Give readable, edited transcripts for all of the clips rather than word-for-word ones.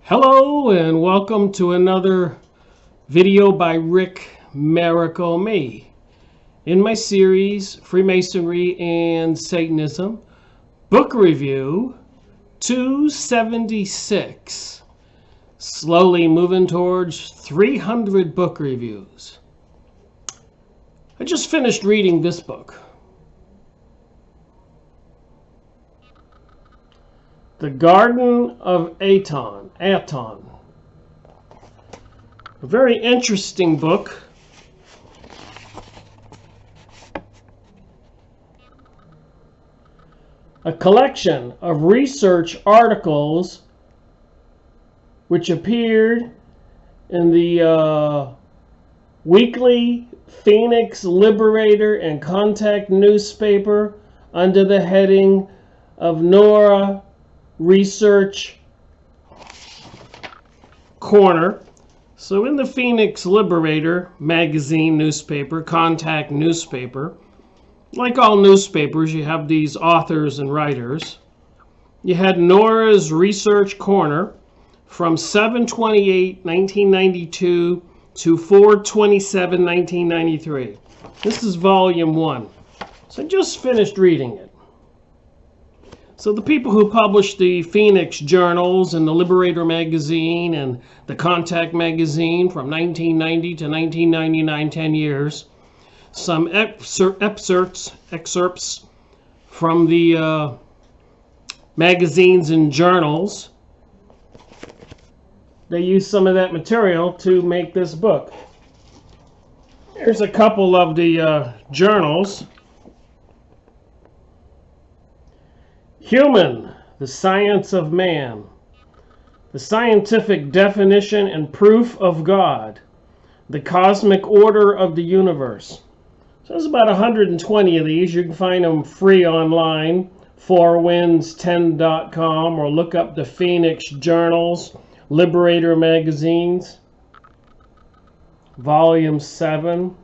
Hello and welcome to another video by Rick Miracle Me. In my series, Freemasonry and Satanism, book review 276. Slowly moving towards 300 book reviews. I just finished reading this book. The Garden of ATON. A very interesting book. A collection of research articles which appeared in the weekly Phoenix Liberator and Contact newspaper under the heading of Nora Research Corner. So in the Phoenix Liberator magazine newspaper, Contact newspaper, like all newspapers, you have these authors and writers. You had Nora's Research Corner from 7/28/1992 to 4/27/1993. This is volume 1. So I just finished reading it. So the people who published the Phoenix journals and the Liberator magazine and the Contact magazine from 1990 to 1999, 10 years, some excerpts from the magazines and journals, they used some of that material to make this book. Here's a couple of the journals. Human, the Science of Man, the Scientific Definition and Proof of God, the Cosmic Order of the Universe. So there's about 120 of these. You can find them free online, 4winds10.com, or look up the Phoenix Journals, Liberator magazines, Volume 7.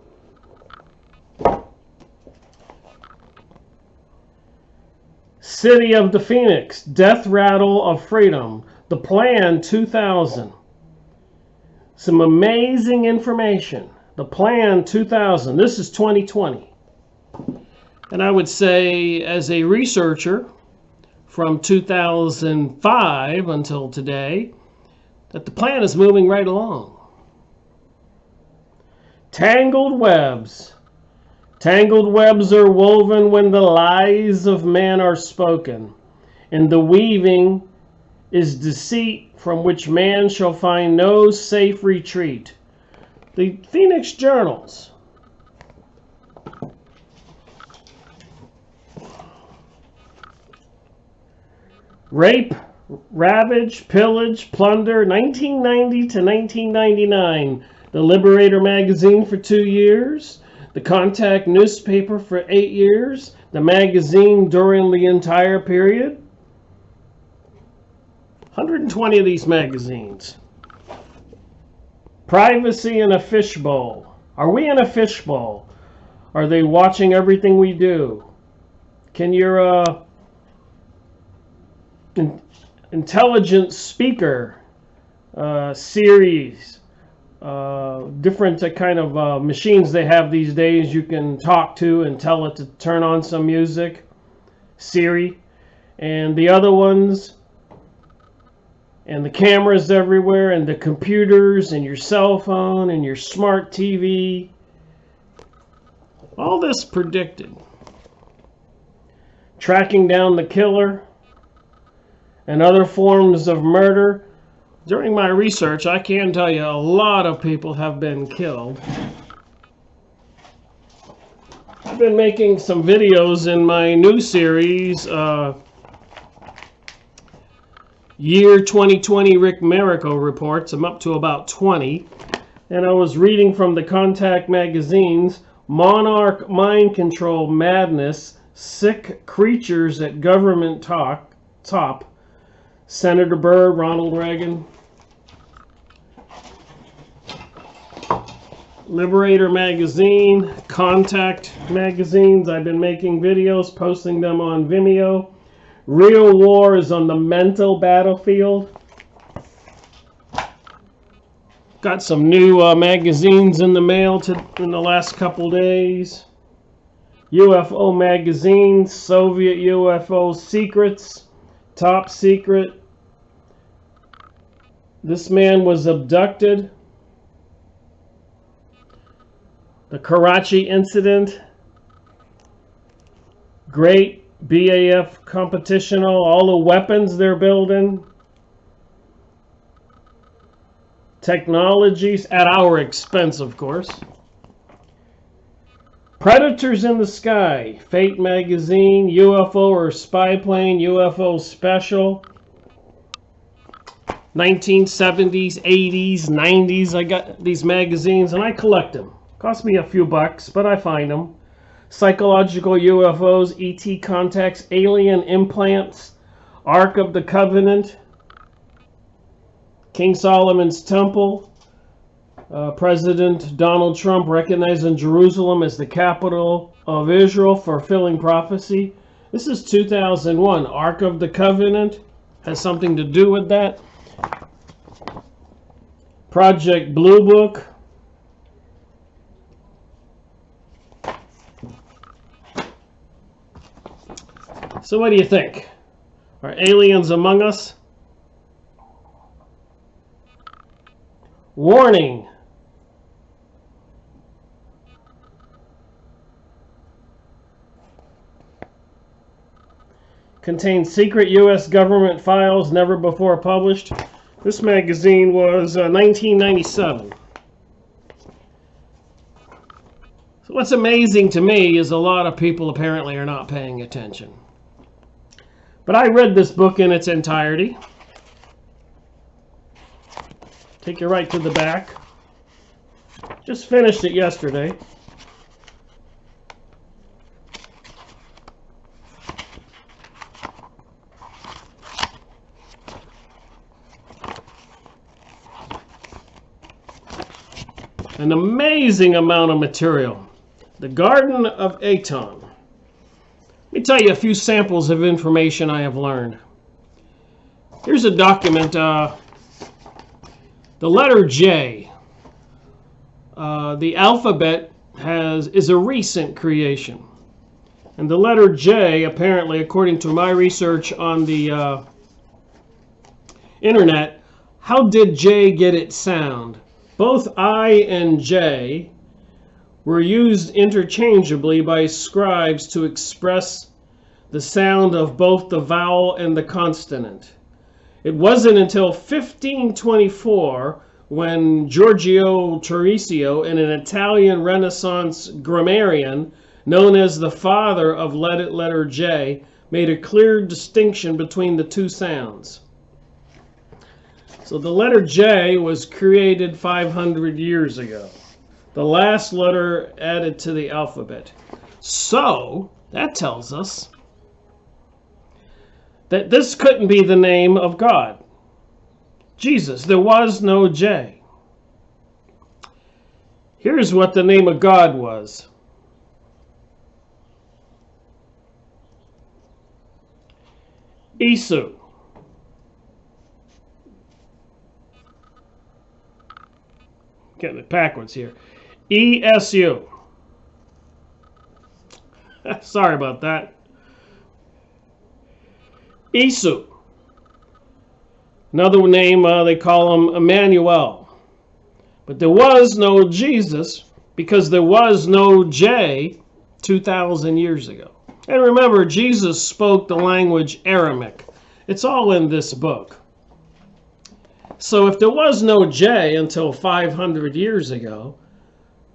City of the Phoenix, Death Rattle of Freedom, The Plan 2000. Some amazing information. The Plan 2000. This is 2020. And I would say, as a researcher from 2005 until today, that the plan is moving right along. Tangled Webs. Tangled webs are woven when the lies of man are spoken, and the weaving is deceit from which man shall find no safe retreat. The Phoenix Journals. Rape, Ravage, Pillage, Plunder, 1990 to 1999. The Liberator magazine for 2 years. The Contact newspaper for 8 years, the magazine during the entire period. 120 of these magazines. Privacy in a Fishbowl. Are we in a fishbowl? Are they watching everything we do? Can your intelligent speaker series, different kind of machines they have these days you can talk to and tell it to turn on some music, Siri, and the other ones, and the cameras everywhere, and the computers, and your cell phone, and your smart TV. All this predicted. Tracking down the killer and other forms of murder. During my research, I can tell you a lot of people have been killed. I've been making some videos in my new series, Year 2020 Rick Miracle Reports. I'm up to about 20. And I was reading from the Contact magazines, Monarch Mind Control Madness, Sick Creatures at Government Top, Senator Byrd, Ronald Reagan. Liberator magazine, Contact magazines. I've been making videos, posting them on Vimeo. Real war is on the mental battlefield. Got some new magazines in the mail in the last couple days. UFO magazine, Soviet UFO secrets, top secret. This man was abducted. The Karachi incident. Great BAF competition, all the weapons they're building. Technologies at our expense, of course. Predators in the Sky, Fate magazine, UFO or spy plane, UFO special. 1970s, 80s, 90s. I got these magazines and I collect them. Cost me a few bucks, but I find them. Psychological UFOs, ET contacts, alien implants, Ark of the Covenant, King Solomon's Temple, President Donald Trump recognizing Jerusalem as the capital of Israel, fulfilling prophecy. This is 2001. Ark of the Covenant has something to do with that. Project Blue Book. So what do you think? Are aliens among us? Warning. Contains secret U.S. government files never before published. This magazine was 1997. So what's amazing to me is a lot of people apparently are not paying attention. But I read this book in its entirety. Take you right to the back. Just finished it yesterday. An amazing amount of material. The Garden of ATON. Let me tell you a few samples of information I have learned. Here's a document. The letter J. The alphabet is a recent creation. And the letter J, apparently, according to my research on the internet, how did J get its sound? Both I and J were used interchangeably by scribes to express the sound of both the vowel and the consonant. It wasn't until 1524 when Giorgio Teresio, an Italian Renaissance grammarian known as the father of letter J, made a clear distinction between the two sounds. So the letter J was created 500 years ago. The last letter added to the alphabet. So that tells us that this couldn't be the name of God. Jesus, there was no J. Here's what the name of God was. Isu. Getting it backwards here. ESU. Sorry about that. Isu. Another name, they call him Emmanuel. But there was no Jesus because there was no J 2,000 years ago. And remember, Jesus spoke the language Aramaic. It's all in this book. So if there was no J until 500 years ago,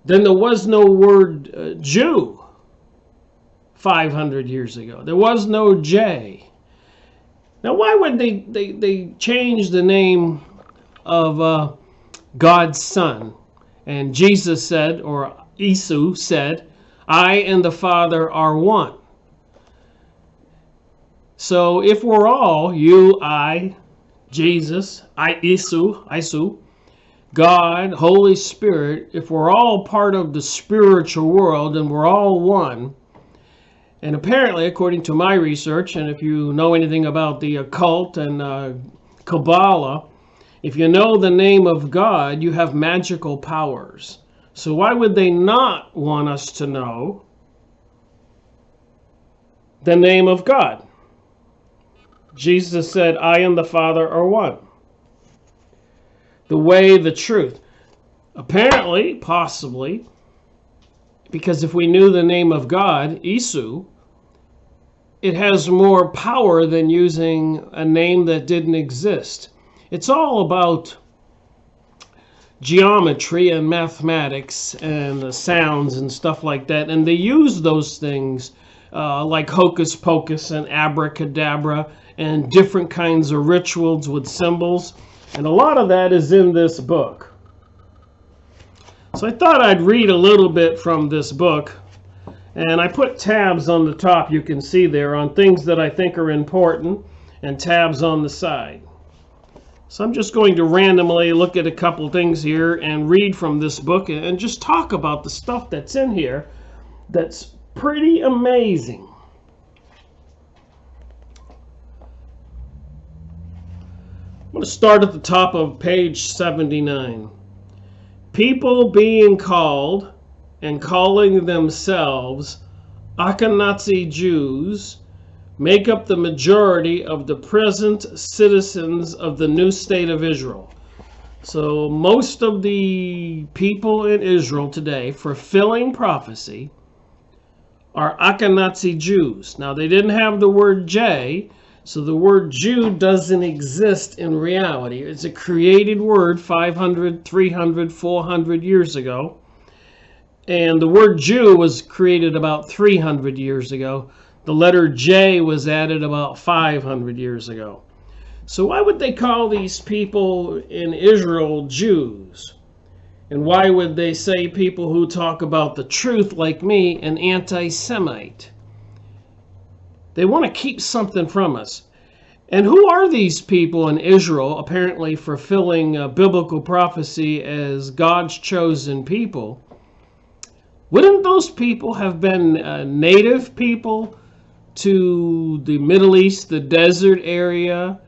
then there was no word Jew 500 years ago. There was no J. Now, why would they change the name of God's Son? And Jesus said, or Isu said, I and the Father are one. So if we're all, you, I, Jesus, Isu, God, Holy Spirit, if we're all part of the spiritual world and we're all one, and apparently, according to my research, and if you know anything about the occult and Kabbalah, If you know the name of God, you have magical powers. So why would they not want us to know the name of God? Jesus said, I and the Father are one. The way, the truth. Apparently, possibly, because if we knew the name of God, Isu, it has more power than using a name that didn't exist. It's all about geometry and mathematics and the sounds and stuff like that. And they use those things like hocus pocus and abracadabra and different kinds of rituals with symbols. And a lot of that is in this book. So I thought I'd read a little bit from this book. And I put tabs on the top, you can see there, on things that I think are important, and tabs on the side. So I'm just going to randomly look at a couple things here and read from this book and just talk about the stuff that's in here that's pretty amazing. I'm going to start at the top of page 79. People being called and calling themselves Ashkenazi Jews make up the majority of the present citizens of the new state of Israel. So most of the people in Israel today fulfilling prophecy are Ashkenazi Jews. Now they didn't have the word J, so the word Jew doesn't exist in reality. It's a created word 500, 300, 400 years ago. And the word Jew was created about 300 years ago. The letter J was added about 500 years ago. So why would they call these people in Israel Jews? And why would they say people who talk about the truth like me an anti-Semite? They want to keep something from us. And who are these people in Israel apparently fulfilling biblical prophecy as God's chosen people? Wouldn't those people have been native people to the Middle East, the desert area,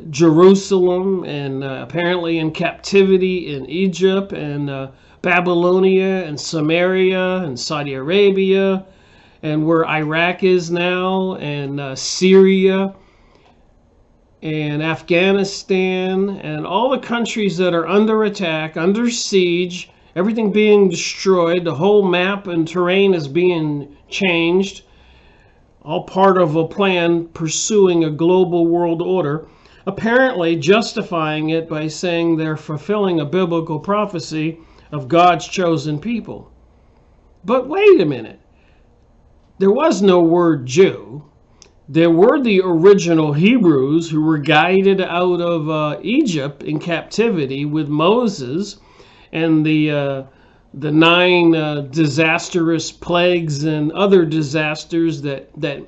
Jerusalem, and apparently in captivity in Egypt and Babylonia and Samaria and Saudi Arabia and where Iraq is now and Syria and Afghanistan and all the countries that are under attack, under siege, everything being destroyed, the whole map and terrain is being changed, all part of a plan pursuing a global world order, apparently justifying it by saying they're fulfilling a biblical prophecy of God's chosen people. But wait a minute. There was no word Jew. There were the original Hebrews who were guided out of Egypt in captivity with Moses and the 9 disastrous plagues and other disasters that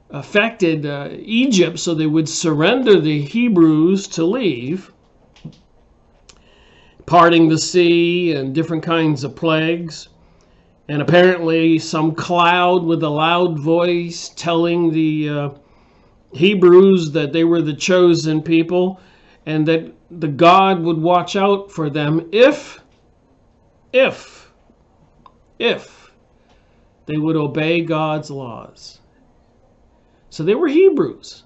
affected Egypt, so they would surrender the Hebrews to leave, parting the sea and different kinds of plagues. And apparently some cloud with a loud voice telling the Hebrews that they were the chosen people and that the God would watch out for them if they would obey God's laws. So they were Hebrews.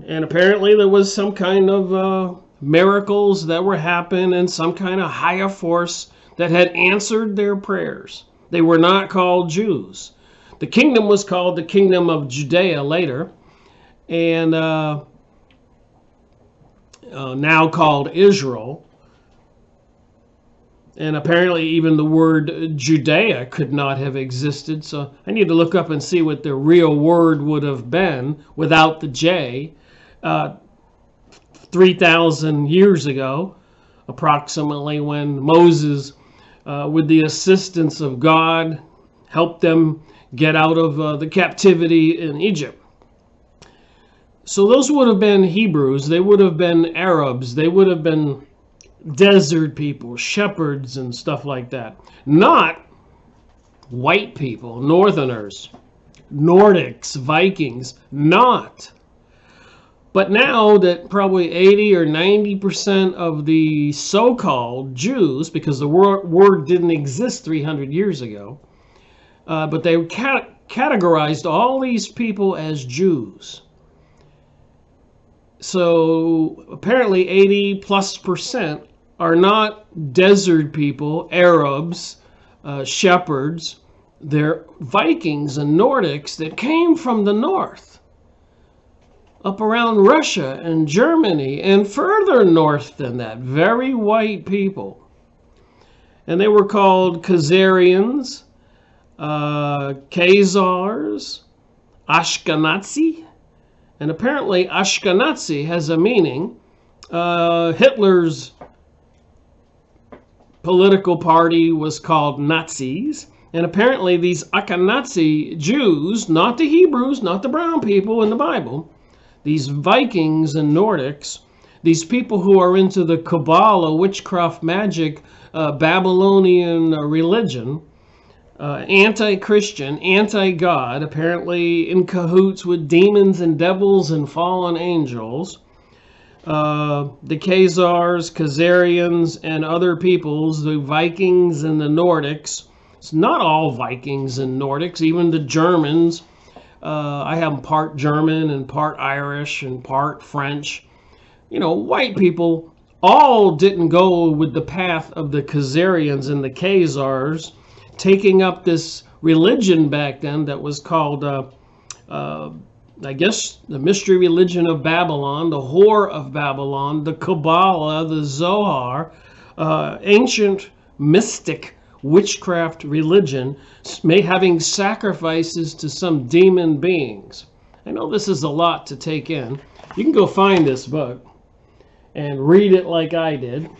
And apparently there was some kind of miracles that were happening and some kind of higher force that had answered their prayers. They were not called Jews. The kingdom was called the Kingdom of Judea later, and now called Israel. And apparently even the word Judea could not have existed. So I need to look up and see what the real word would have been without the J 3,000 years ago, approximately, when Moses, with the assistance of God, helped them get out of the captivity in Egypt. So those would have been Hebrews. They would have been Arabs. They would have been desert people, shepherds and stuff like that. Not white people, northerners, Nordics, Vikings. Not. But now that probably 80 or 90% of the so-called Jews, because the word didn't exist 300 years ago, but they categorized all these people as Jews. So apparently 80+% are not desert people, Arabs, shepherds. They're Vikings and Nordics that came from the north, up around Russia and Germany and further north than that. Very white people. And they were called Khazarians, Khazars, Ashkenazi. And apparently Ashkenazi has a meaning. Hitler's political party was called Nazis. And apparently these Ashkenazi Jews, not the Hebrews, not the brown people in the Bible, these Vikings and Nordics, these people who are into the Kabbalah, witchcraft, magic, Babylonian religion, anti-Christian, anti-God, apparently in cahoots with demons and devils and fallen angels. The Khazars, Khazarians, and other peoples, the Vikings and the Nordics. It's not all Vikings and Nordics, even the Germans. I have part German and part Irish and part French. You know, white people all didn't go with the path of the Khazarians and the Khazars, taking up this religion back then that was called, I guess, the mystery religion of Babylon, the whore of Babylon, the Kabbalah, the Zohar, ancient mystic witchcraft religion, having sacrifices to some demon beings. I know this is a lot to take in. You can go find this book and read it like I did. It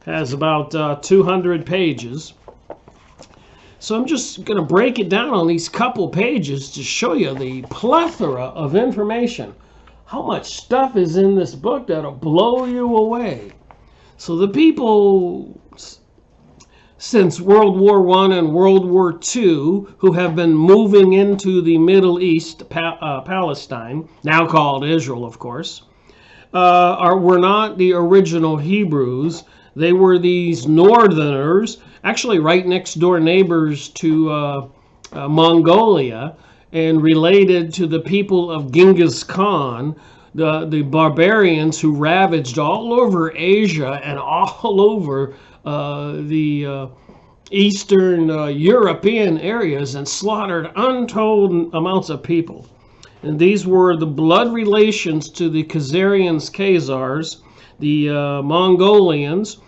has about 200 pages. So I'm just going to break it down on these couple pages to show you the plethora of information. How much stuff is in this book that'll blow you away. So the people since World War I and World War II who have been moving into the Middle East, Palestine, now called Israel, of course, were not the original Hebrews. They were these northerners, actually right next door neighbors to Mongolia, and related to the people of Genghis Khan, the barbarians who ravaged all over Asia and all over the Eastern European areas and slaughtered untold amounts of people. And these were the blood relations to the Khazarians, Khazars, the Mongolians,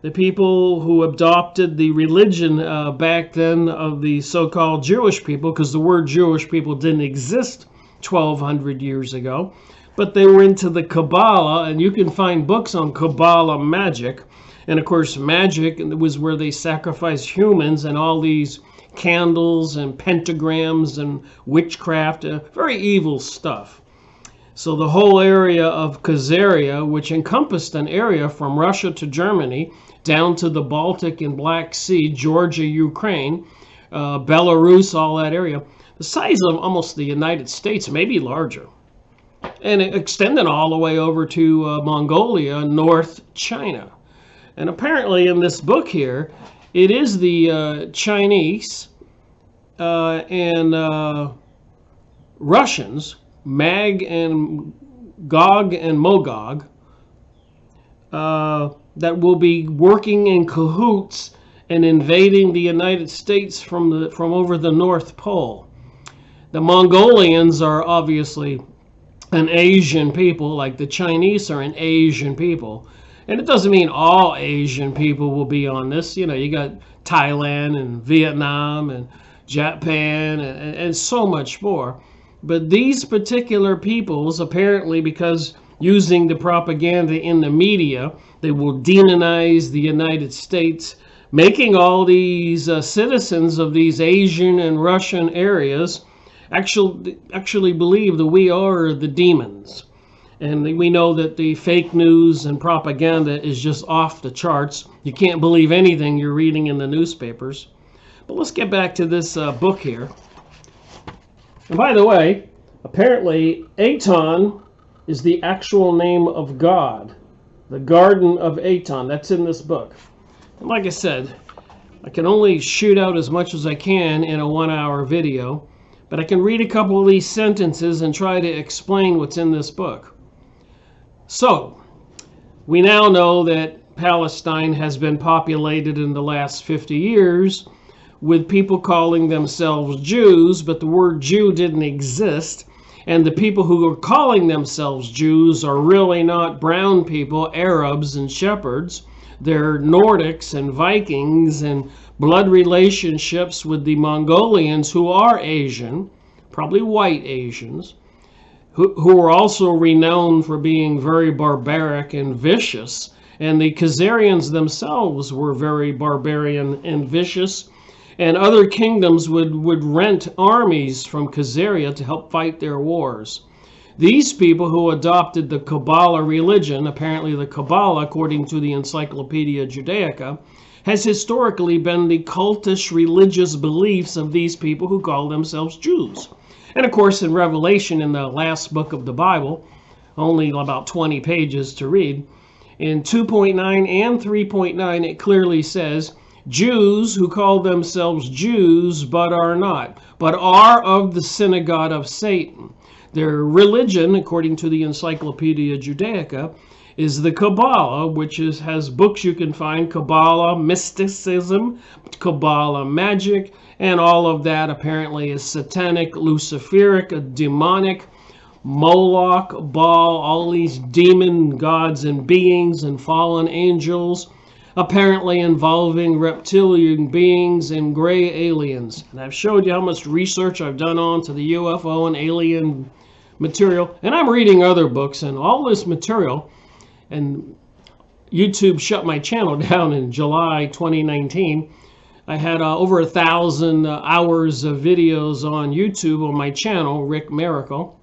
the people who adopted the religion back then of the so-called Jewish people, because the word Jewish people didn't exist 1,200 years ago, but they were into the Kabbalah, and you can find books on Kabbalah magic. And of course, magic was where they sacrificed humans, and all these candles and pentagrams and witchcraft, very evil stuff. So the whole area of Khazaria, which encompassed an area from Russia to Germany, down to the Baltic and Black Sea, Georgia, Ukraine, Belarus, all that area, the size of almost the United States, maybe larger. And it extended all the way over to Mongolia, North China. And apparently in this book here, it is the Chinese and Russians, Mag and Gog and Magog, that will be working in cahoots and invading the United States from over the North Pole. The Mongolians are obviously an Asian people, like the Chinese are an Asian people. And it doesn't mean all Asian people will be on this. You know, you got Thailand and Vietnam and Japan and so much more. But these particular peoples, apparently, because using the propaganda in the media, they will demonize the United States, making all these citizens of these Asian and Russian areas actually believe that we are the demons. And we know that the fake news and propaganda is just off the charts. You can't believe anything you're reading in the newspapers. But let's get back to this book here. And by the way, Apparently, Aton is the actual name of God. The Garden of ATON. That's in this book. And like I said, I can only shoot out as much as I can in a 1-hour video, but I can read a couple of these sentences and try to explain what's in this book. So, we now know that Palestine has been populated in the last 50 years with people calling themselves Jews, but the word Jew didn't exist. And the people who are calling themselves Jews are really not brown people, Arabs and shepherds. They're Nordics and Vikings and blood relationships with the Mongolians, who are Asian, probably white Asians, who are also renowned for being very barbaric and vicious. And the Khazarians themselves were very barbarian and vicious. And other kingdoms would rent armies from Khazaria to help fight their wars. These people who adopted the Kabbalah religion, apparently the Kabbalah, according to the Encyclopedia Judaica, has historically been the cultish religious beliefs of these people who call themselves Jews. And of course, in Revelation, in the last book of the Bible, only about 20 pages to read, in 2.9 and 3.9, it clearly says, Jews who call themselves Jews but are not, but are of the synagogue of Satan. Their religion, according to the Encyclopedia Judaica, is the Kabbalah, which has books you can find, Kabbalah mysticism, Kabbalah magic, and all of that apparently is satanic, luciferic, demonic, Moloch, Baal, all these demon gods and beings and fallen angels, apparently involving reptilian beings and gray aliens. And I've showed you how much research I've done on to the UFO and alien material. And I'm reading other books and all this material. And YouTube shut my channel down in July 2019. I had over 1,000 hours of videos on YouTube on my channel, Rick Miracle.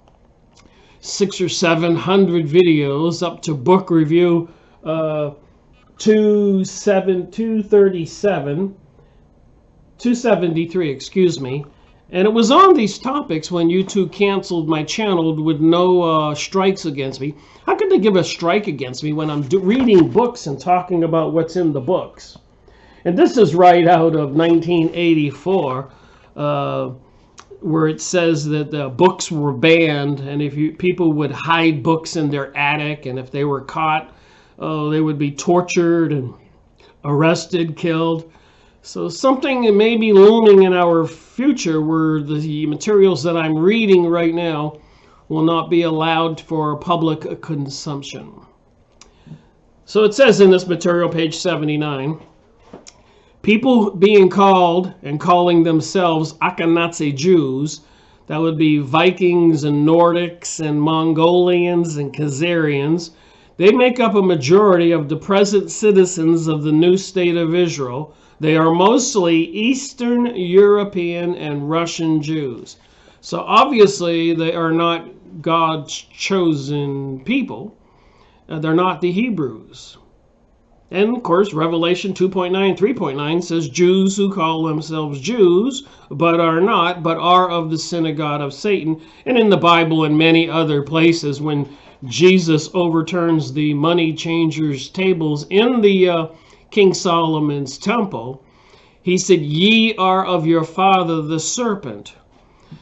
600 or 700 videos up to book review 273, excuse me. And it was on these topics when YouTube canceled my channel with no strikes against me. How could they give a strike against me when I'm reading books and talking about what's in the books? And this is right out of 1984, where it says that the books were banned, and if people would hide books in their attic, and if they were caught, they would be tortured and arrested, killed. So something may be looming in our future where the materials that I'm reading right now will not be allowed for public consumption. So it says in this material, page 79, people being called and calling themselves Ashkenazi Jews, that would be Vikings and Nordics and Mongolians and Khazarians, they make up a majority of the present citizens of the new state of Israel. They are mostly Eastern European and Russian Jews. So obviously they are not God's chosen people. They're not the Hebrews. And of course, Revelation 2.9, 3.9 says Jews who call themselves Jews, but are not, but are of the synagogue of Satan. And in the Bible and many other places, when Jesus overturns the money changers' tables in the King Solomon's temple, he said, ye are of your father the serpent.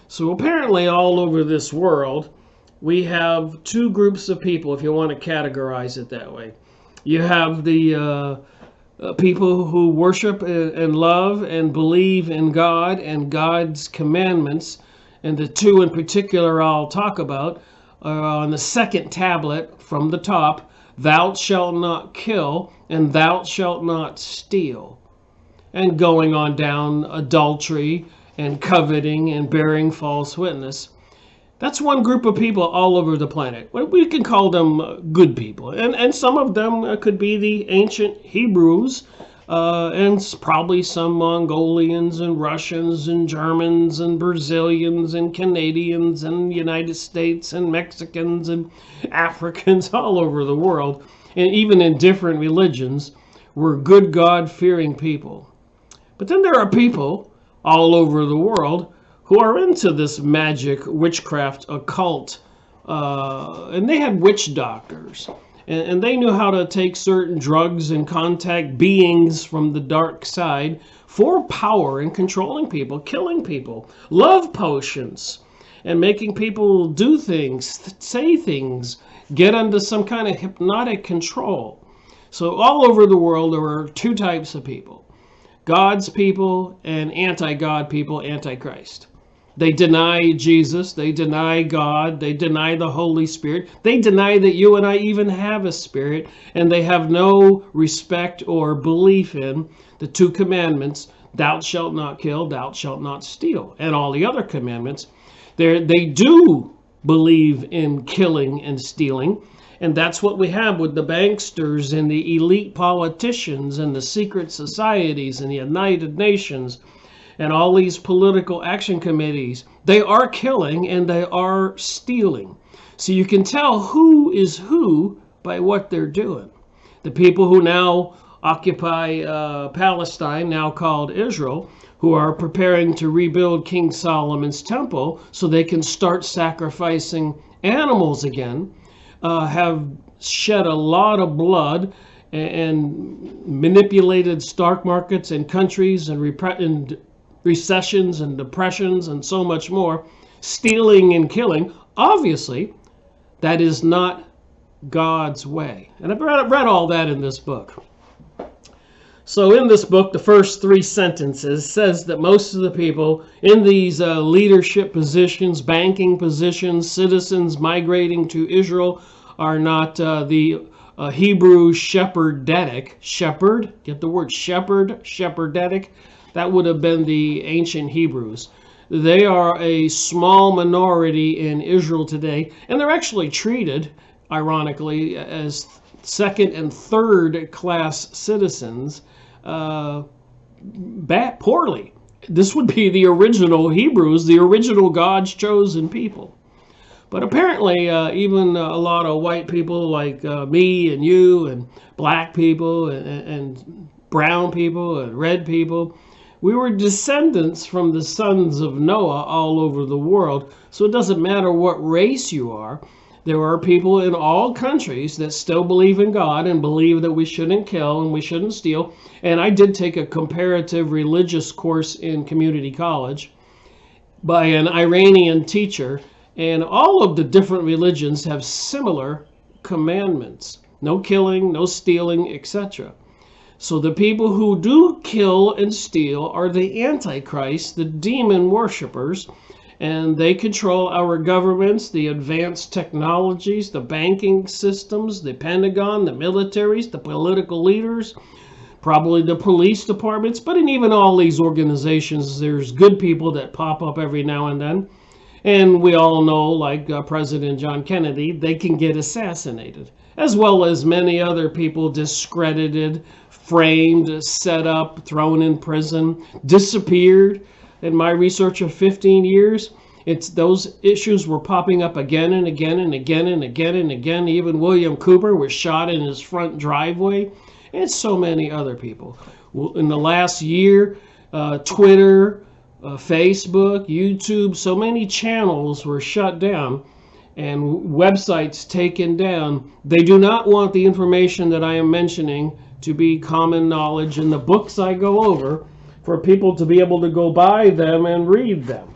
So apparently all over this world, we have two groups of people, if you want to categorize it that way. You have the people who worship and love and believe in God and God's commandments. And the two in particular I'll talk about are on the second tablet from the top, thou shalt not kill and thou shalt not steal. And going on down, adultery and coveting and bearing false witness. That's one group of people all over the planet. We can call them good people. And some of them could be the ancient Hebrews, and probably some Mongolians and Russians and Germans and Brazilians and Canadians and United States and Mexicans and Africans all over the world. And even in different religions, we're good God-fearing people. But then there are people all over the world who are into this magic, witchcraft, occult, and they had witch doctors. And they knew how to take certain drugs and contact beings from the dark side for power and controlling people, killing people, love potions, and making people do things, say things, get under some kind of hypnotic control. So all over the world, there are two types of people: God's people and anti-God people, antichrist. They deny Jesus, they deny God, they deny the Holy Spirit, they deny that you and I even have a spirit, and they have no respect or belief in the two commandments: thou shalt not kill, thou shalt not steal, and all the other commandments. They do believe in killing and stealing, and that's what we have with the banksters and the elite politicians and the secret societies and the United Nations and all these political action committees. They are killing and they are stealing. So you can tell who is who by what they're doing. The people who now occupy Palestine, now called Israel, who are preparing to rebuild King Solomon's temple so they can start sacrificing animals again, have shed a lot of blood and manipulated stock markets and countries and recessions and depressions and so much more, stealing and killing. Obviously, that is not God's way. And I've read all that in this book. So in this book, the first 3 sentences says that most of the people in these leadership positions, banking positions, citizens migrating to Israel are not the Hebrew shepherdetic. Shepherd, get the word shepherd, shepherdetic. That would have been the ancient Hebrews. They are a small minority in Israel today, and they're actually treated, ironically, as second and third class citizens poorly. This would be the original Hebrews, the original God's chosen people. But apparently, even a lot of white people like me and you and black people and brown people and red people, we were descendants from the sons of Noah all over the world. So it doesn't matter what race you are. There are people in all countries that still believe in God and believe that we shouldn't kill and we shouldn't steal. And I did take a comparative religious course in community college by an Iranian teacher, and all of the different religions have similar commandments: no killing, no stealing, etc. So the people who do kill and steal are the Antichrist, the demon worshippers, and they control our governments, the advanced technologies, the banking systems, the Pentagon, the militaries, the political leaders, probably the police departments. But in even all these organizations, there's good people that pop up every now and then. And we all know, like President John Kennedy, they can get assassinated, as well as many other people discredited, framed, set up, thrown in prison, disappeared. In my research of 15 years, those issues were popping up again and again and again and again and again. Even William Cooper was shot in his front driveway, and so many other people. In the last year, Twitter, Facebook, YouTube, so many channels were shut down and websites taken down. They do not want the information that I am mentioning to be common knowledge in the books I go over, for people to be able to go buy them and read them.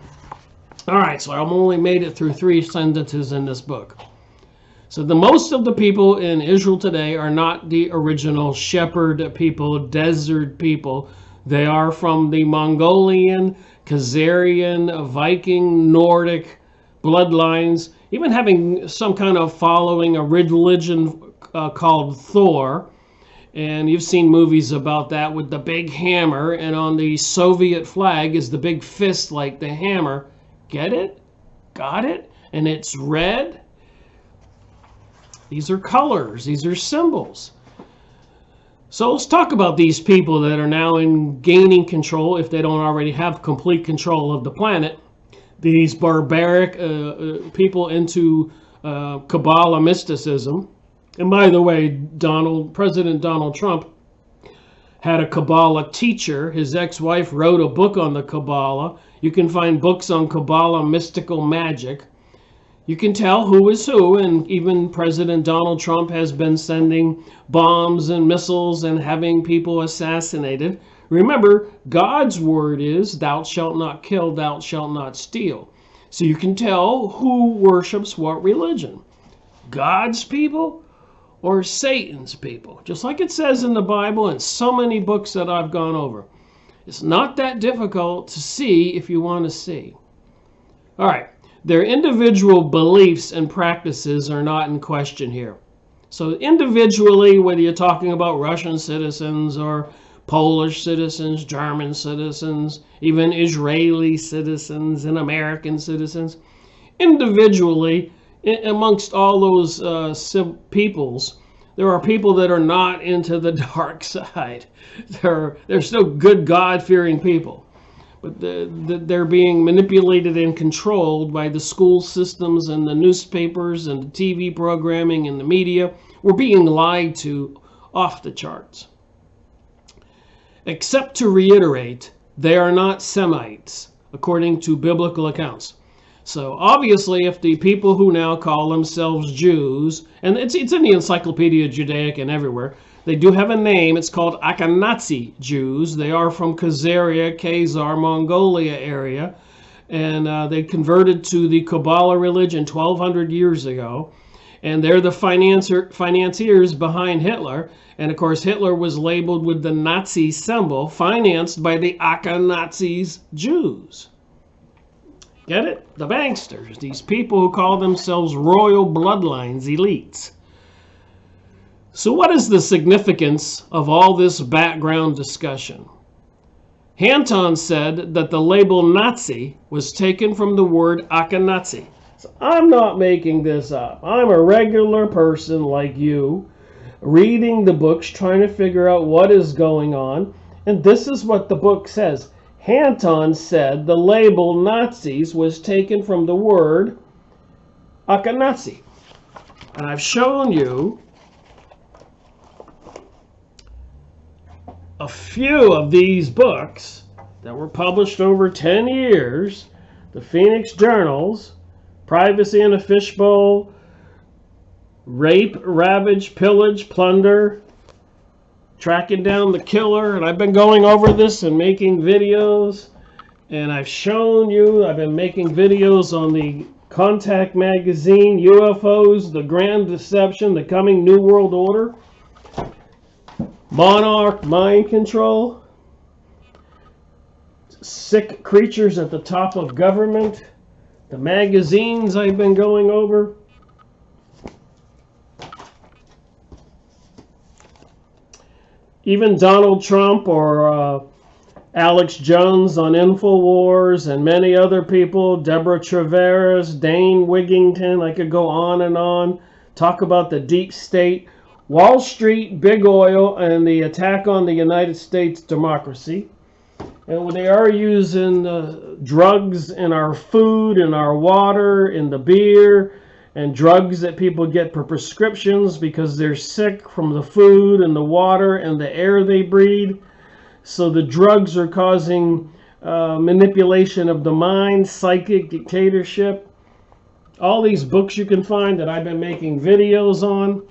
All right, so I've only made it through 3 sentences in this book. So the most of the people in Israel today are not the original shepherd people, desert people. They are from the Mongolian, Khazarian, Viking, Nordic bloodlines, even having some kind of following, a religion called Thor. And you've seen movies about that with the big hammer, and on the Soviet flag is the big fist like the hammer. Get it? Got it? And it's red. These are colors. These are symbols. So let's talk about these people that are now gaining control, if they don't already have complete control of the planet. These barbaric people into Kabbalah mysticism. And by the way, President Donald Trump had a Kabbalah teacher. His ex-wife wrote a book on the Kabbalah. You can find books on Kabbalah mystical magic. You can tell who is who, and even President Donald Trump has been sending bombs and missiles and having people assassinated. Remember, God's word is, thou shalt not kill, thou shalt not steal. So you can tell who worships what religion. God's people or Satan's people. Just like it says in the Bible and so many books that I've gone over. It's not that difficult to see if you want to see. All right. Their individual beliefs and practices are not in question here. So individually, whether you're talking about Russian citizens or Polish citizens, German citizens, even Israeli citizens and American citizens, individually, amongst all those peoples, there are people that are not into the dark side. They're still good God-fearing people. But they're being manipulated and controlled by the school systems and the newspapers and the TV programming and the media. We're being lied to off the charts. Except to reiterate, they are not Semites, according to biblical accounts. So obviously, if the people who now call themselves Jews, and it's in the Encyclopedia Judaic and everywhere, they do have a name. It's called Ashkenazi Jews. They are from Khazaria, Khazar, Mongolia area. And they converted to the Kabbalah religion 1,200 years ago. And they're the financiers behind Hitler. And of course, Hitler was labeled with the Nazi symbol, financed by the Ashkenazi Jews. Get it? The banksters. These people who call themselves royal bloodlines, elites. So what is the significance of all this background discussion? Anton said that the label Nazi was taken from the word Ashkenazi. So I'm not making this up. I'm a regular person like you, reading the books, trying to figure out what is going on. And this is what the book says. Anton said the label Nazis was taken from the word Ashkenazi. And I've shown you a few of these books that were published over 10 years, the Phoenix Journals, Privacy in a Fishbowl, Rape, Ravage, Pillage, Plunder, Tracking Down the Killer, and I've been going over this and making videos, and I've shown you, I've been making videos on the Contact Magazine, UFOs, the Grand Deception, the Coming New World Order, Monarch Mind Control, Sick Creatures at the Top of Government, the magazines I've been going over. Even Donald Trump or Alex Jones on InfoWars and many other people, Deborah Travers, Dane Wigington, I could go on, talk about the deep state, Wall Street, big oil, and the attack on the United States democracy. And they are using drugs in our food, in our water, in the beer, and drugs that people get for prescriptions because they're sick from the food and the water and the air they breathe. So the drugs are causing manipulation of the mind, psychic dictatorship. All these books you can find that I've been making videos on.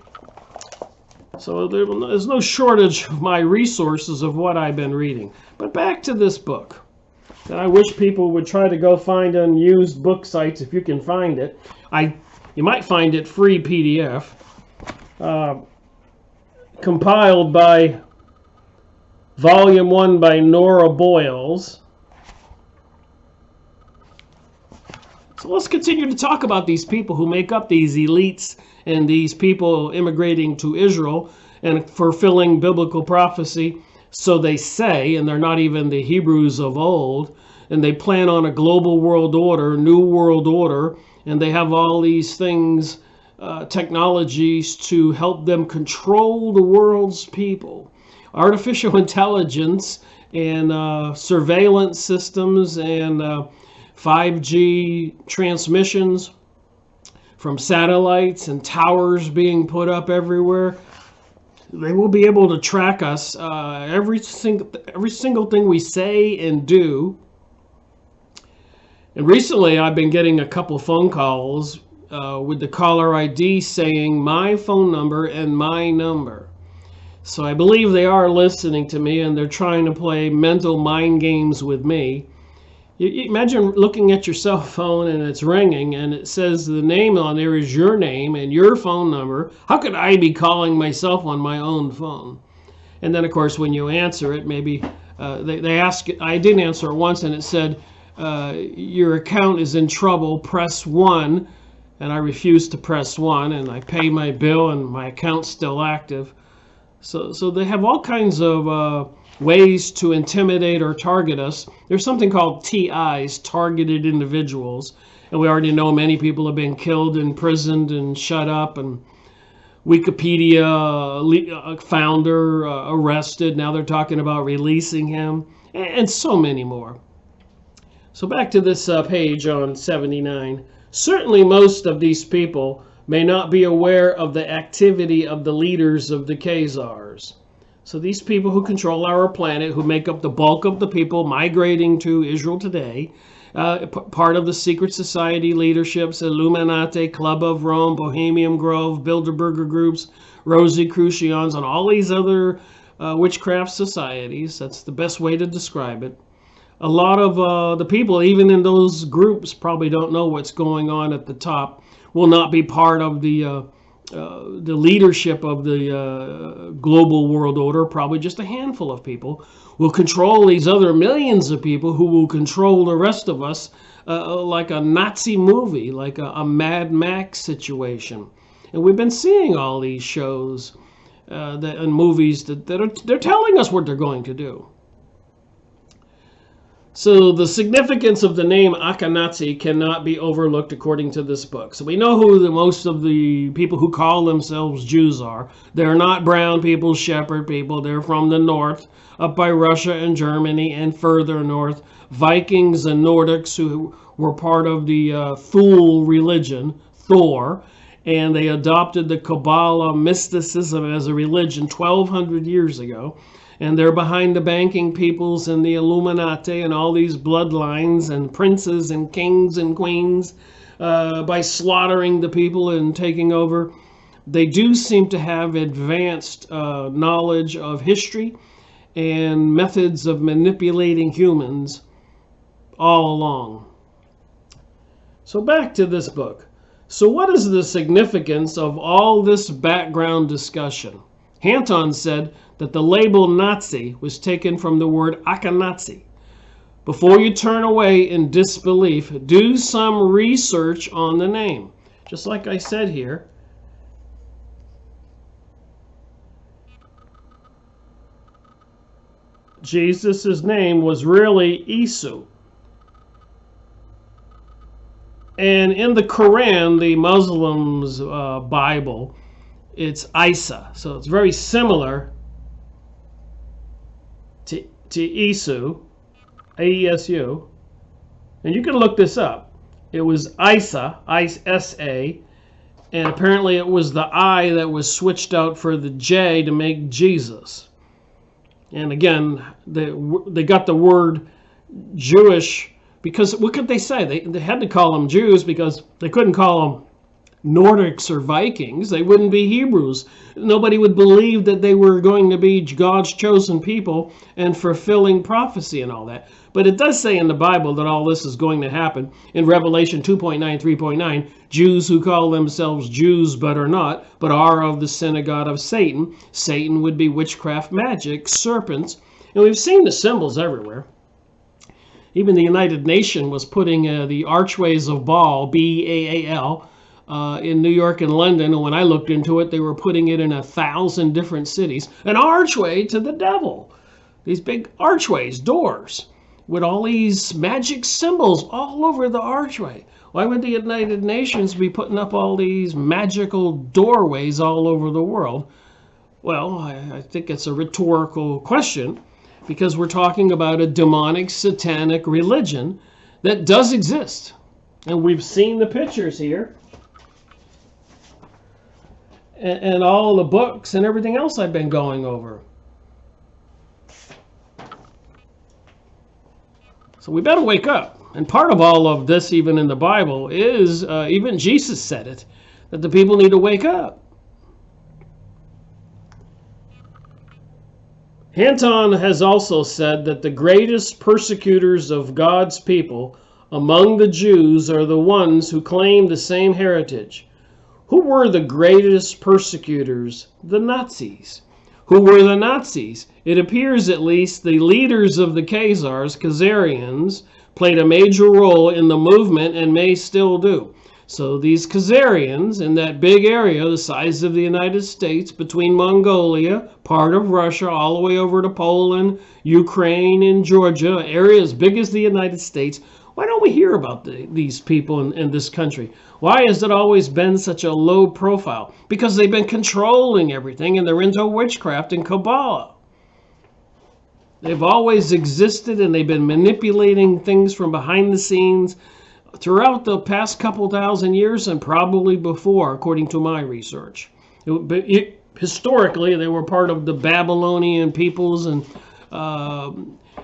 So there's no shortage of my resources of what I've been reading. But back to this book that I wish people would try to go find on used book sites if you can find it. You might find it free PDF, compiled by Volume 1 by Nora Boyles. So let's continue to talk about these people who make up these elites and these people immigrating to Israel and fulfilling biblical prophecy. So they say, and they're not even the Hebrews of old, and they plan on a global world order, new world order, and they have all these things, technologies to help them control the world's people. Artificial intelligence and surveillance systems and 5G transmissions from satellites and towers being put up everywhere. They will be able to track us, every single thing we say and do. And recently, I've been getting a couple phone calls with the caller ID saying my phone number and my number. So I believe they are listening to me, and they're trying to play mental mind games with me. You imagine looking at your cell phone and it's ringing and it says the name on there is your name and your phone number. How could I be calling myself on my own phone? And then, of course, when you answer it, maybe they ask. I did answer it once, and it said, your account is in trouble, press 1. And I refused to press 1, and I pay my bill, and my account's still active. So they have all kinds of ways to intimidate or target us. There's something called TIs, targeted individuals. And we already know many people have been killed, imprisoned, and shut up. And Wikipedia founder arrested. Now they're talking about releasing him. And so many more. So back to this page on 79. Certainly most of these people may not be aware of the activity of the leaders of the Khazars. So these people who control our planet, who make up the bulk of the people migrating to Israel today, part of the secret society leaderships, Illuminati, Club of Rome, Bohemian Grove, Bilderberger groups, Rosicrucians, and all these other witchcraft societies. That's the best way to describe it. A lot of the people, even in those groups, probably don't know what's going on at the top, will not be part of the leadership of the global world order. Probably just a handful of people will control these other millions of people who will control the rest of us, like a Nazi movie, like a Mad Max situation. And we've been seeing all these shows and movies they're telling us what they're going to do. So the significance of the name Akhenaten cannot be overlooked according to this book. So we know who most of the people who call themselves Jews are. They're not brown people, shepherd people. They're from the north, up by Russia and Germany and further north. Vikings and Nordics who were part of the Thule religion, Thor, and they adopted the Kabbalah mysticism as a religion 1,200 years ago. And they're behind the banking peoples and the Illuminati and all these bloodlines and princes and kings and queens by slaughtering the people and taking over. They do seem to have advanced knowledge of history and methods of manipulating humans all along. So back to this book. So what is the significance of all this background discussion? Anton said that the label Nazi was taken from the word Akhenaten. Before you turn away in disbelief, do some research on the name. Just like I said here, Jesus' name was really Isu. And in the Quran, the Muslims' Bible, it's Isa. So it's very similar to Isu, A-E-S-U. And you can look this up. It was Isa, S-A, and apparently it was the I that was switched out for the J to make Jesus. And again, they got the word Jewish because what could they say? They had to call them Jews because they couldn't call them Nordics or Vikings. They wouldn't be Hebrews. Nobody would believe that they were going to be God's chosen people and fulfilling prophecy and all that. But it does say in the Bible that all this is going to happen. In Revelation 2.9, 3.9, Jews who call themselves Jews but are not, but are of the synagogue of Satan. Satan would be witchcraft, magic, serpents. And we've seen the symbols everywhere. Even the United Nations was putting the archways of Baal, B-A-A-L, in New York and London, and when I looked into it, they were putting it in 1,000 different cities. An archway to the devil. These big archways, doors, with all these magic symbols all over the archway. Why would the United Nations be putting up all these magical doorways all over the world? Well, I think it's a rhetorical question, because we're talking about a demonic, satanic religion that does exist. And we've seen the pictures here. and all the books and everything else I've been going over. So we better wake up. And part of all of this, even in the Bible, is, even Jesus said it, that the people need to wake up. ATON has also said that the greatest persecutors of God's people among the Jews are the ones who claim the same heritage. Who were the greatest persecutors? The Nazis. Who were the Nazis? It appears at least the leaders of the Khazarians, played a major role in the movement and may still do. So these Khazarians in that big area, the size of the United States, between Mongolia, part of Russia, all the way over to Poland, Ukraine, and Georgia, area as big as the United States. Why don't we hear about these people in this country? Why has it always been such a low profile? Because they've been controlling everything and they're into witchcraft and Kabbalah. They've always existed and they've been manipulating things from behind the scenes throughout the past couple thousand years and probably before, according to my research. Historically, they were part of the Babylonian peoples and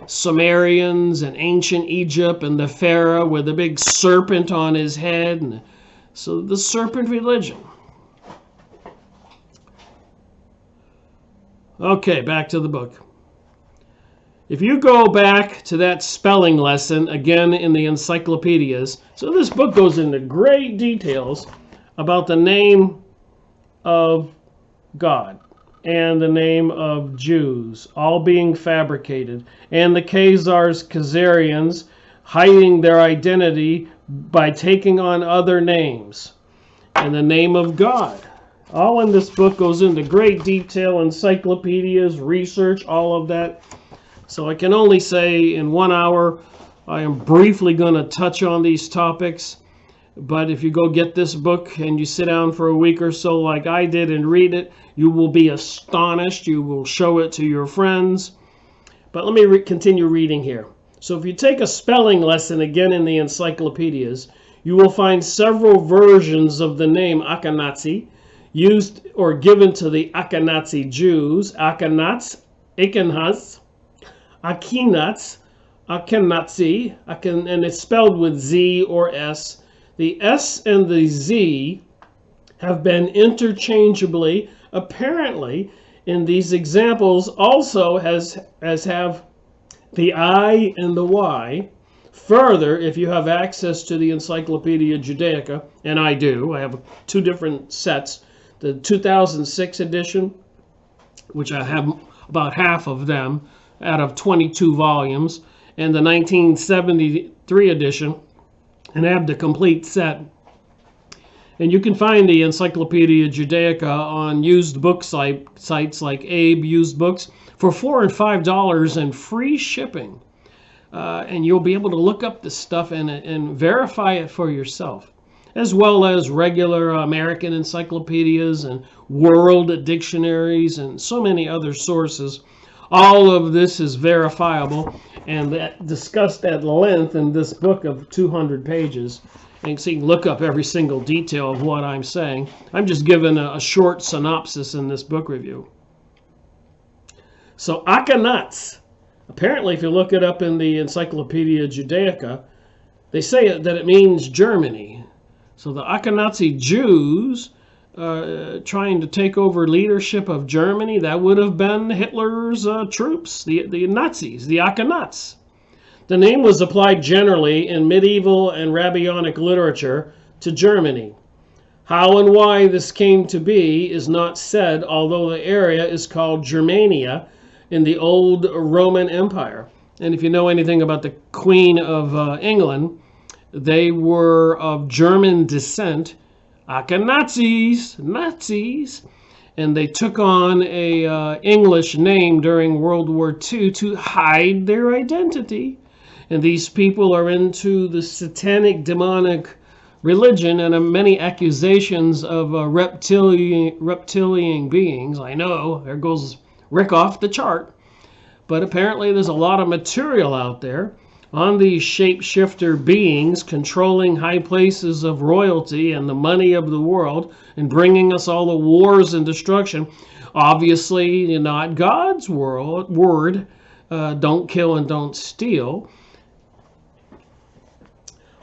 Sumerians and ancient Egypt and the Pharaoh with a big serpent on his head. And so the serpent religion. Okay, back to the book. If you go back to that spelling lesson, again in the encyclopedias, so this book goes into great details about the name of God and the name of Jews, all being fabricated, and the Khazarians hiding their identity by taking on other names, and the name of God. All in this book goes into great detail, encyclopedias, research, all of that. So I can only say in 1 hour, I am briefly going to touch on these topics. But if you go get this book and you sit down for a week or so like I did and read it, you will be astonished. You will show it to your friends. But let me continue reading here. So if you take a spelling lesson again in the encyclopedias, you will find several versions of the name Akhenaten used or given to the Akhenaten Jews. Akhenats, Akhenaz, Akhenats, Akhenatsi, and it's spelled with Z or S. The S and the Z have been interchangeably, apparently, in these examples also as have the I and the Y. Further, if you have access to the Encyclopedia Judaica, and I do, I have 2 different sets, the 2006 edition, which I have about half of them out of 22 volumes, and the 1973 edition, and I have the complete set. And you can find the Encyclopedia Judaica on used book sites like Abe Used Books for $4 and $5 and free shipping. And you'll be able to look up this stuff and verify it for yourself, as well as regular American encyclopedias and world dictionaries and so many other sources. All of this is verifiable and discussed at length in this book of 200 pages. And so you can look up every single detail of what I'm saying. I'm just giving a short synopsis in this book review. So Akhenats, apparently if you look it up in the Encyclopedia Judaica, they say that it means Germany. So the Akhenatsi Jews trying to take over leadership of Germany, that would have been Hitler's troops, the Nazis, the Akhenats. The name was applied generally in medieval and rabbinic literature to Germany. How and why this came to be is not said, although the area is called Germania in the old Roman Empire. And if you know anything about the Queen of England, they were of German descent, Akhenatsis, Nazis, and they took on a English name during World War II to hide their identity. And these people are into the satanic, demonic religion and many accusations of reptilian beings. I know, there goes Rick off the chart. But apparently there's a lot of material out there on these shapeshifter beings controlling high places of royalty and the money of the world and bringing us all the wars and destruction. Obviously not God's word, don't kill and don't steal.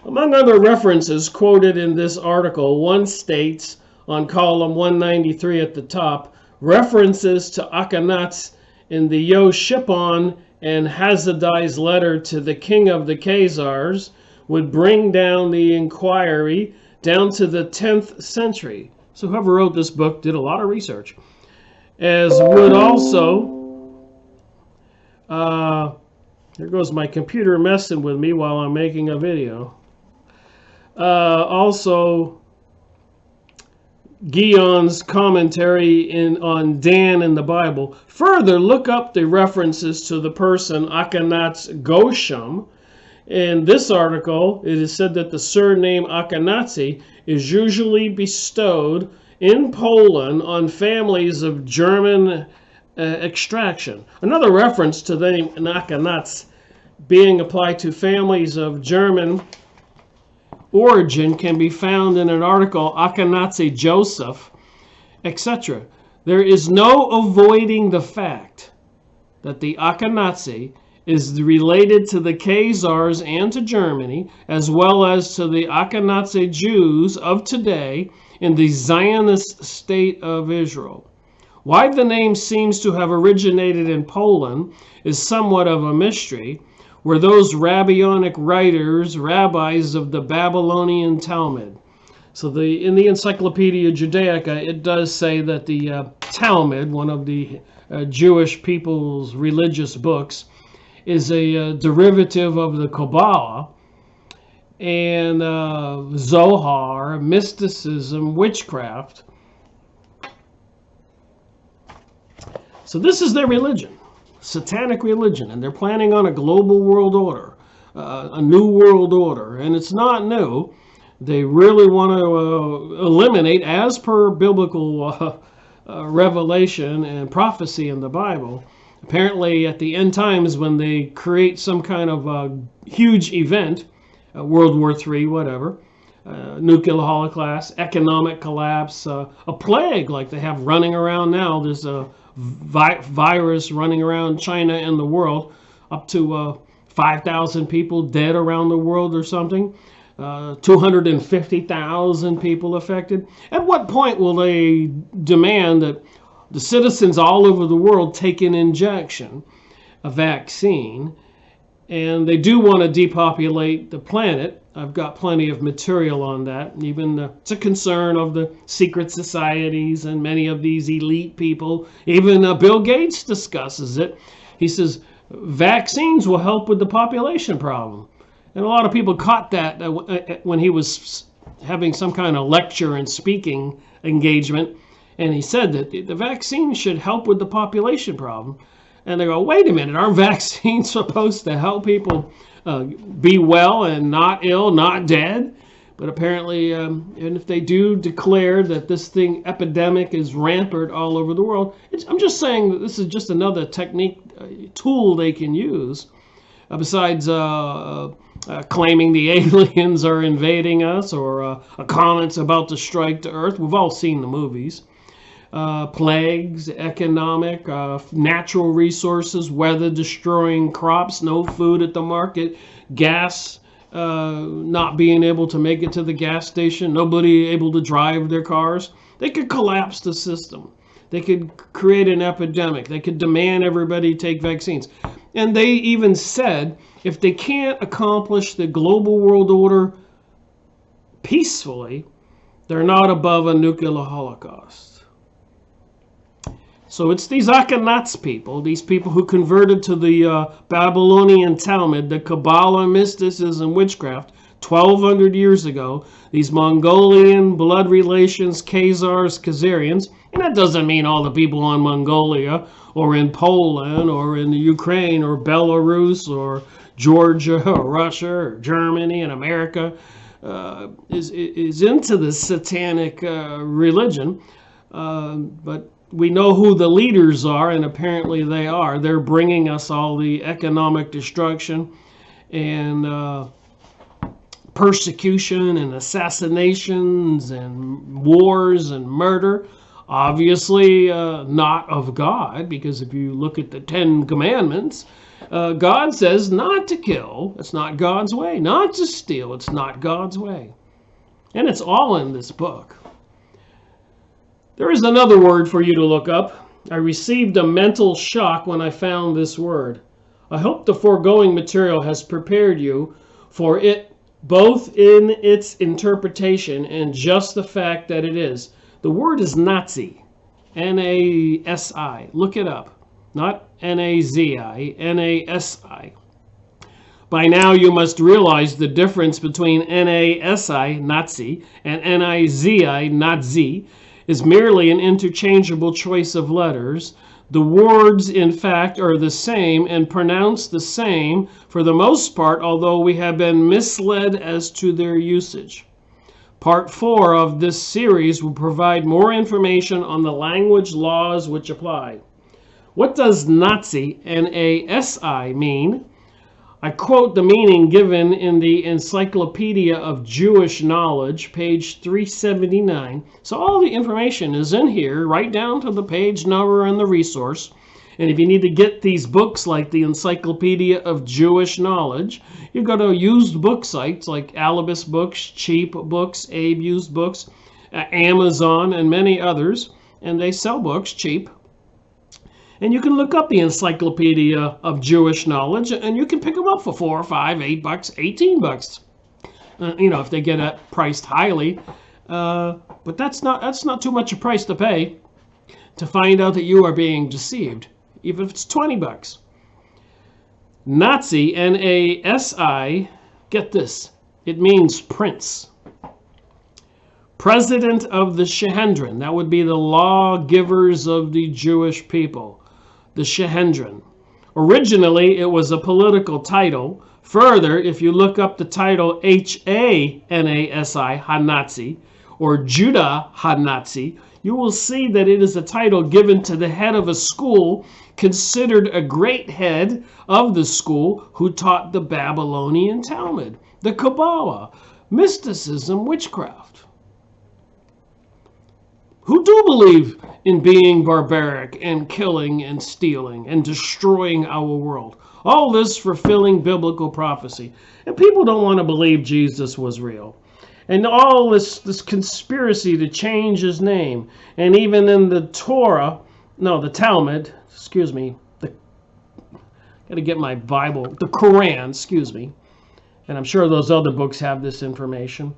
Among other references quoted in this article, one states on column 193 at the top, references to Akhenats in the Yoshipon and Hazdai's letter to the king of the Khazars would bring down the inquiry down to the 10th century. So whoever wrote this book did a lot of research. As would also, here goes my computer messing with me while I'm making a video. Also, Guyon's commentary on Dan in the Bible. Further, look up the references to the person Akhenats Gosham. In this article, it is said that the surname Akhenatsi is usually bestowed in Poland on families of German extraction. Another reference to the name Akhenats being applied to families of German origin can be found in an article, Akhenatsi Joseph, etc. There is no avoiding the fact that the Akhenatsi is related to the Khazars and to Germany, as well as to the Akhenatsi Jews of today in the Zionist state of Israel. Why the name seems to have originated in Poland is somewhat of a mystery, were those rabbinic writers, rabbis of the Babylonian Talmud. So in the Encyclopedia Judaica, it does say that the Talmud, one of the Jewish people's religious books, is a derivative of the Kabbalah and Zohar, mysticism, witchcraft. So this is their religion. Satanic religion, and they're planning on a global world order, a new world order, and it's not new. They really want to eliminate, as per biblical revelation and prophecy in the Bible, apparently at the end times when they create some kind of huge event, World War III, whatever, nuclear holocaust, economic collapse, a plague like they have running around now. There's a virus running around China and the world, up to 5,000 people dead around the world or something, 250,000 people affected. At what point will they demand that the citizens all over the world take an injection, a vaccine? And they do want to depopulate the planet. I've got plenty of material on that. Even it's a concern of the secret societies and many of these elite people. Even Bill Gates discusses it. He says vaccines will help with the population problem. And a lot of people caught that when he was having some kind of lecture and speaking engagement. And he said that the vaccine should help with the population problem. And they go, wait a minute, aren't vaccines supposed to help people be well and not ill, not dead? But apparently, and if they do declare that this thing, epidemic, is rampant all over the world, I'm just saying that this is just another technique, tool they can use, besides claiming the aliens are invading us, or comments about to strike the earth. We've all seen the movies. Plagues, economic, natural resources, weather-destroying crops, no food at the market, gas, not being able to make it to the gas station, nobody able to drive their cars. They could collapse the system. They could create an epidemic. They could demand everybody take vaccines. And they even said if they can't accomplish the global world order peacefully, they're not above a nuclear holocaust. So it's these Akhenats people, these people who converted to the Babylonian Talmud, the Kabbalah, mysticism, witchcraft, 1,200 years ago. These Mongolian blood relations, Khazars, Khazarians. And that doesn't mean all the people in Mongolia or in Poland or in the Ukraine or Belarus or Georgia or Russia or Germany and America is into the satanic religion. But we know who the leaders are, and apparently they are. They're bringing us all the economic destruction and persecution and assassinations and wars and murder. Obviously not of God, because if you look at the 10 Commandments, God says not to kill. It's not God's way. Not to steal. It's not God's way. And it's all in this book. There is another word for you to look up. I received a mental shock when I found this word. I hope the foregoing material has prepared you for it, both in its interpretation and just the fact that it is. The word is Nazi, N-A-S-I. Look it up. Not N-A-Z-I, N-A-S-I. By now you must realize the difference between N-A-S-I, Nazi, and N-I-Z-I, Nazi, is merely an interchangeable choice of letters. The words, in fact, are the same and pronounced the same for the most part, although we have been misled as to their usage. Part 4 of this series will provide more information on the language laws which apply. What does Nazi, N-A-S-I, mean? I quote the meaning given in the Encyclopedia of Jewish Knowledge, page 379. So all the information is in here, right down to the page number and the resource. And if you need to get these books like the Encyclopedia of Jewish Knowledge, you go to used book sites like Alibis Books, Cheap Books, Abe Used Books, Amazon, and many others. And they sell books cheap. And you can look up the Encyclopedia of Jewish Knowledge, and you can pick them up for $4, $5, $8, $18. If they get it priced highly. But that's not too much a price to pay to find out that you are being deceived, even if it's $20. Nazi, N-A-S-I, get this, it means prince. President of the Sanhedrin, that would be the lawgivers of the Jewish people, the Sanhedrin. Originally, it was a political title. Further, if you look up the title H-A-N-A-S-I, Ha-Nazi, or Judah Ha-Nazi, you will see that it is a title given to the head of a school, considered a great head of the school, who taught the Babylonian Talmud, the Kabbalah, mysticism, witchcraft, who do believe in being barbaric and killing and stealing and destroying our world. All this fulfilling biblical prophecy. And people don't want to believe Jesus was real. And all this conspiracy to change his name. And even in the the Talmud, got to get my Bible, the Quran, and I'm sure those other books have this information.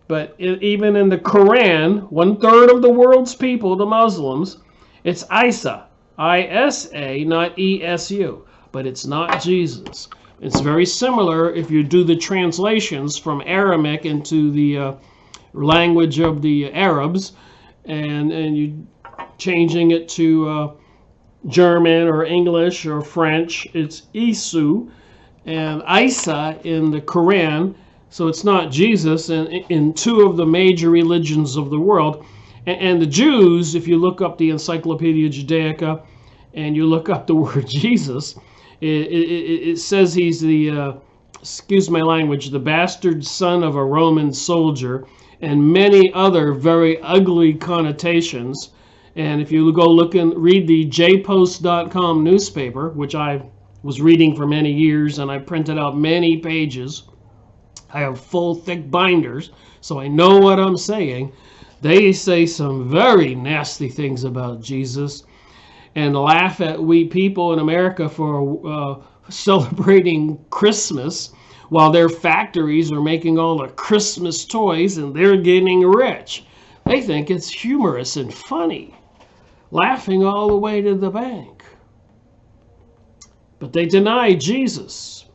But even in the Quran, 1/3 of the world's people, the Muslims, it's Isa, I-S-A, not E-S-U. But it's not Jesus. It's very similar if you do the translations from Aramaic into the language of the Arabs, and you changing it to German or English or French, it's Isu, and Isa in the Quran, so it's not Jesus, and in 2 of the major religions of the world. And the Jews, if you look up the Encyclopedia Judaica and you look up the word Jesus, it says he's the, excuse my language, the bastard son of a Roman soldier, and many other very ugly connotations. And if you go look and read the jpost.com newspaper, which I was reading for many years, and I printed out many pages, I have full thick binders, so I know what I'm saying. They say some very nasty things about Jesus, and laugh at we people in America for celebrating Christmas while their factories are making all the Christmas toys and they're getting rich. They think it's humorous and funny, laughing all the way to the bank. But they deny Jesus,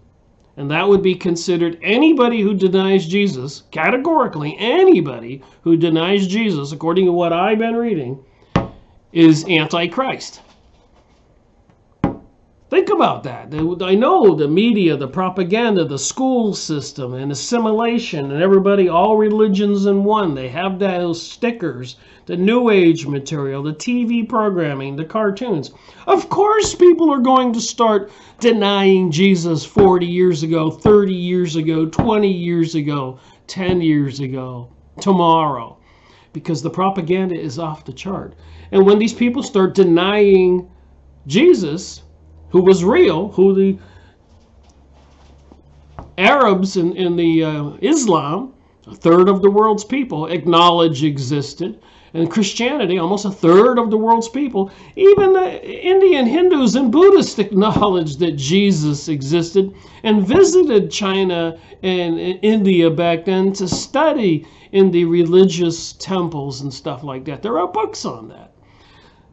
and that would be considered anybody who denies Jesus, categorically anybody who denies Jesus, according to what I've been reading, is Antichrist. Think about that. I know the media, the propaganda, the school system, and assimilation, and everybody, all religions in one. They have those stickers, the New Age material, the TV programming, the cartoons. Of course, people are going to start denying Jesus 40 years ago, 30 years ago, 20 years ago, 10 years ago, tomorrow, because the propaganda is off the chart. And when these people start denying Jesus, who was real, who the Arabs in the Islam, a third of the world's people, acknowledge existed, and Christianity, almost a third of the world's people, even the Indian Hindus and Buddhists acknowledged that Jesus existed and visited China and India back then to study in the religious temples and stuff like that. There are books on that.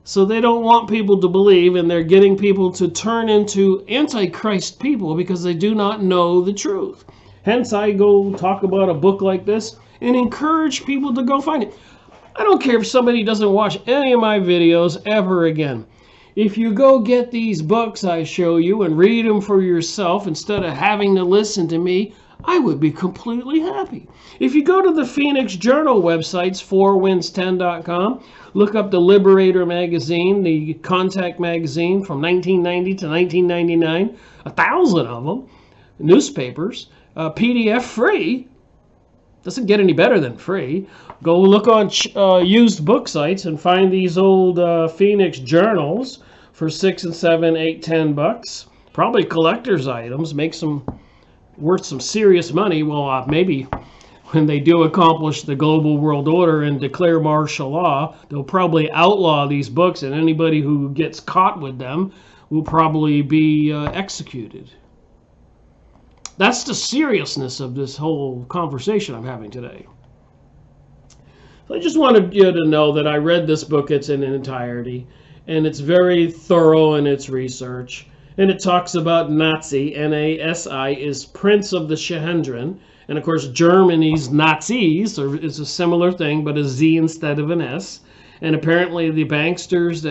So they don't want people to believe, and they're getting people to turn into antichrist people because they do not know the truth. Hence, I go talk about a book like this and encourage people to go find it. I don't care if somebody doesn't watch any of my videos ever again. If you go get these books I show you and read them for yourself instead of having to listen to me, I would be completely happy. If you go to the Phoenix Journal websites, 4winds10.com, look up the Liberator magazine, the Contact magazine from 1990 to 1999, 1,000 of them, newspapers, PDF free. Doesn't get any better than free. Go look on used book sites and find these old Phoenix journals for $6 and $7, $8, $10. Probably collector's items, make some worth some serious money. Well, maybe when they do accomplish the global world order and declare martial law, they'll probably outlaw these books, and anybody who gets caught with them will probably be executed. That's the seriousness of this whole conversation I'm having today. So I just wanted you to know that I read this book in its entirety, and it's very thorough in its research. And it talks about Nazi, N-A-S-I, is Prince of the Shahendran. And of course, Germany's Nazis is a similar thing, but a Z instead of an S. And apparently the banksters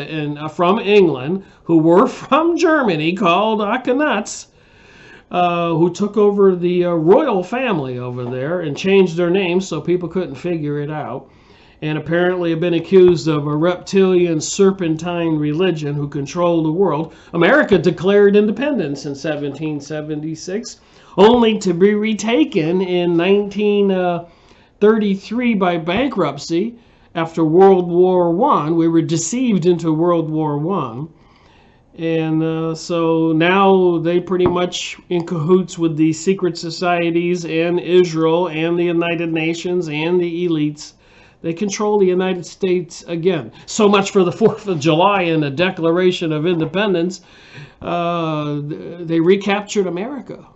from England, who were from Germany, called Akhenats, who took over the royal family over there and changed their names so people couldn't figure it out. And apparently have been accused of a reptilian serpentine religion who controlled the world. America declared independence in 1776, only to be retaken in 1933 by bankruptcy after World War I. We were deceived into World War I. And so now they pretty much in cahoots with the secret societies and Israel and the United Nations and the elites. They control the United States again. So much for the 4th of July and the Declaration of Independence. They recaptured America.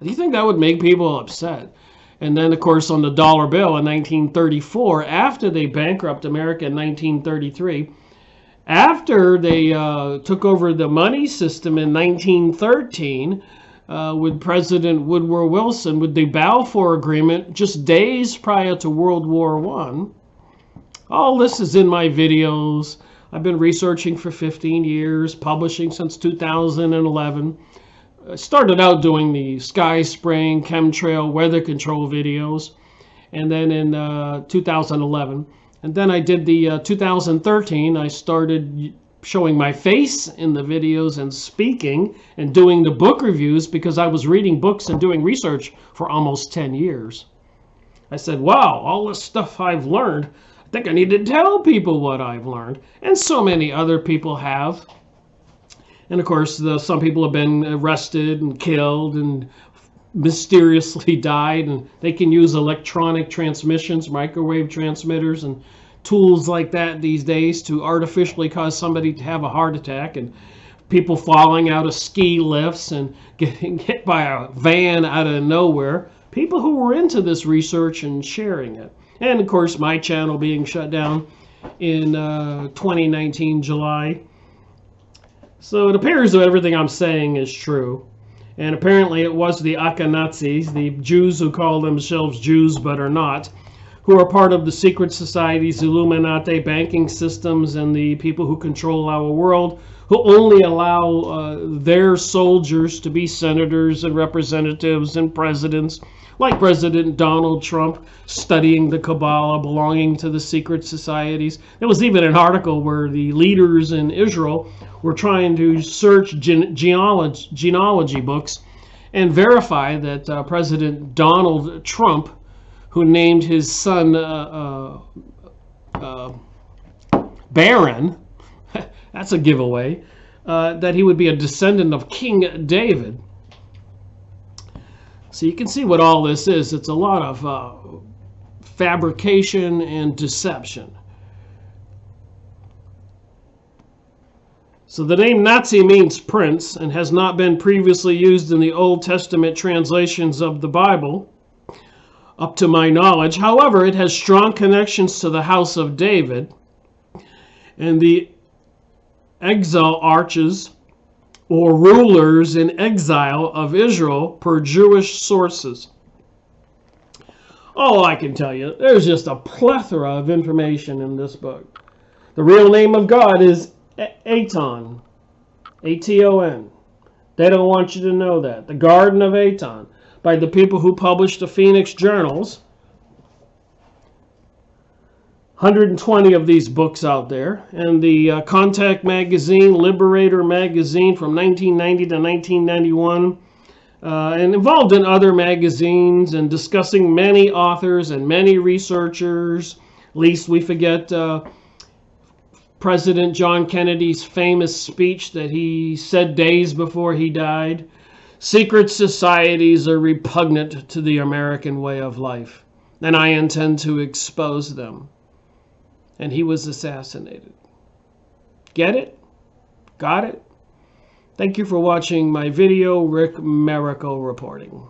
Do you think that would make people upset? And then, of course, on the dollar bill in 1934, after they bankrupt America in 1933, after they took over the money system in 1913, with President Woodrow Wilson, with the Balfour Agreement, just days prior to World War I. All this is in my videos. I've been researching for 15 years, publishing since 2011. I started out doing the sky spraying, chemtrail, weather control videos, and then in 2011. And then I did the 2013, I started showing my face in the videos and speaking and doing the book reviews because I was reading books and doing research for almost 10 years. I said, wow, all this stuff I've learned, I think I need to tell people what I've learned. And so many other people have. And of course, some people have been arrested and killed and mysteriously died, and they can use electronic transmissions, microwave transmitters, and tools like that these days to artificially cause somebody to have a heart attack, and people falling out of ski lifts and getting hit by a van out of nowhere. People who were into this research and sharing it. And of course, my channel being shut down in 2019, July. So it appears that everything I'm saying is true. And apparently it was the Akhenatsis, the Jews who call themselves Jews but are not, who are part of the secret societies, Illuminati banking systems, and the people who control our world, who only allow their soldiers to be senators and representatives and presidents, like President Donald Trump, studying the Kabbalah, belonging to the secret societies. There was even an article where the leaders in Israel were trying to search genealogy books and verify that President Donald Trump, who named his son Baron, that's a giveaway, that he would be a descendant of King David. So you can see what all this is. It's a lot of fabrication and deception. So the name Nazi means prince and has not been previously used in the Old Testament translations of the Bible, up to my knowledge. However, it has strong connections to the house of David and the exilarchs, or rulers in exile of Israel, per Jewish sources. Oh, I can tell you, there's just a plethora of information in this book. The real name of God is ATON, A-T-O-N. They don't want you to know that. The Garden of ATON, by the people who published the Phoenix Journals. 120 of these books out there. And the Contact magazine, Liberator magazine from 1990 to 1991. And involved in other magazines and discussing many authors and many researchers. Least we forget President John Kennedy's famous speech that he said days before he died. Secret societies are repugnant to the American way of life, and I intend to expose them. And he was assassinated. Get it? Got it? Thank you for watching my video. Rick Miracle reporting.